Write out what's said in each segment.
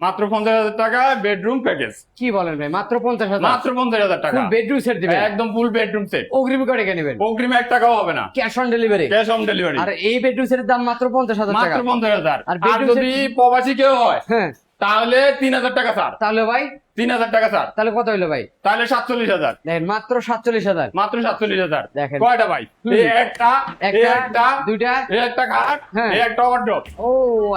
মাত্র 50,000 টাকা bedroom package. কি বলেন ভাই, মাত্র 50,000? মাত্র 50,000 টাকা ফুল বেডরুম সেট দিবেন? একদম ফুল বেডরুম সেট। অগ্রিম করে কে নেবেন? অগ্রিম 1 টাকাও হবে না, cash on delivery. Cash on delivery. আর এই বেডরুম সেটের দাম মাত্র 50,000 টাকা। মাত্র 50,000। আর আর bedroom যদি প্রবাসী কেউ হয় হ্যাঁ, তাহলে 3,000 টাকা স্যার। তাহলে ভাই 3,000 টাকা স্যার। তাহলে কত হইলো ভাই? তাহলে 47,000। দেখেন মাত্র 47,000। মাত্র 47,000। দেখেন। কয়টা ভাই? এই একটা, এই একটা, দুইটা, এই একটা খাট, হ্যাঁ। এই একটা ওয়ার্ড্রপ। ও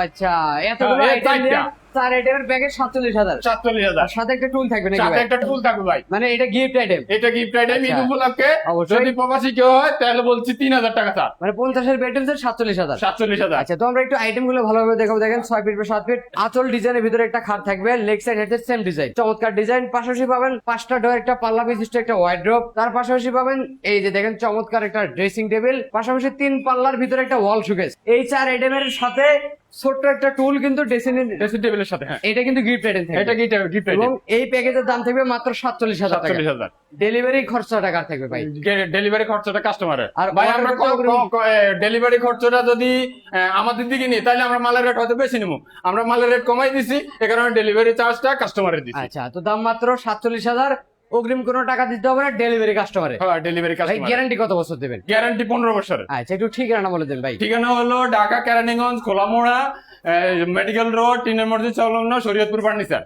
আচ্ছা, এতগুলো এই আইটেম নিয়ে চারটা। 4 আইটেমের প্যাকেজ 47,000। 47,000। আর সাথে একটা টুল থাকবে নাকি সাথে ভাই? একটা টুল থাকবে ভাই। মানে এটা গিফট আইটেম। এটা গিফট আইটেম ঈদ আচ্ছা। উপলক্ষে। অবশ্যই। যদি প্রবাসী কেউ হয় তাহলে বলছি 3,000 টাকা স্যার। মানে 50 এর বেডরুম সেট 47,000। 47,000। আচ্ছা, তো আমরা একটু আইটেম গুলো ভালোভাবে দেখাবো। দেখেন 6 ফিট বাই 7 ফিট আঁচল ডিজাইনের ভিতরে একটা খাট থাকবে, leg side head same design, চমৎকার ডিজাইন। পাশাপাশি পাবেন 5টা ডোর, একটা পাল্লা বিশিষ্ট একটা ওয়ার্ড্রপ। তার পাশাপাশি পাবেন এই যে দেখেন চমৎকার একটা ড্রেসিং টেবিল, পাশাপাশি 3 পাল্লার ভিতরে একটা ওয়াল শোকেস। এই 4 আইটেমের সাথে ছোট্ট একটা টুল কিন্তু ড্রেসিং টেবিলের সাথে, হ্যাঁ। এটা কিন্তু গিফট আইটেম থাকবে। এটা গিফট এবং আইটেম। এই প্যাকেজের দাম থাকবে মাত্র 47,000 টাকা। 47,000। ডেলিভারি খরচাটা কার থাকবে ভাই? ডেলিভারি খরচটা কাস্টমারের। আর ভাই order আমরা করতে ডেলিভারি খরচটা যদি আমাদের দিকে নিই তাহলে আমরা মালের রেট হয়তো বেশি নেবো। আমরা মালের রেট কমাই দিছি, এ কারণে ডেলিভারি চার্জটা কাস্টমারের দিছি। আচ্ছা, তো দাম মাত্র 47,000। অগ্রিম কোনো টাকা দিতে হবে না, ডেলিভারি কাস্টমারে। হ্যাঁ, ডেলিভারি ভাই কাস্টমার। গ্যারান্টি কত বছর দেবেন? গ্যারান্টি 15 বছরের। আচ্ছা, একটু ঠিকানা বলে দেন ভাই। ঠিকানা হলো ঢাকা কেরানীগঞ্জ, খোলামোড়া, মেডিকেল রোড, 3 নম্বর সংলগ্ন শরীয়তপুর ফার্নিচার।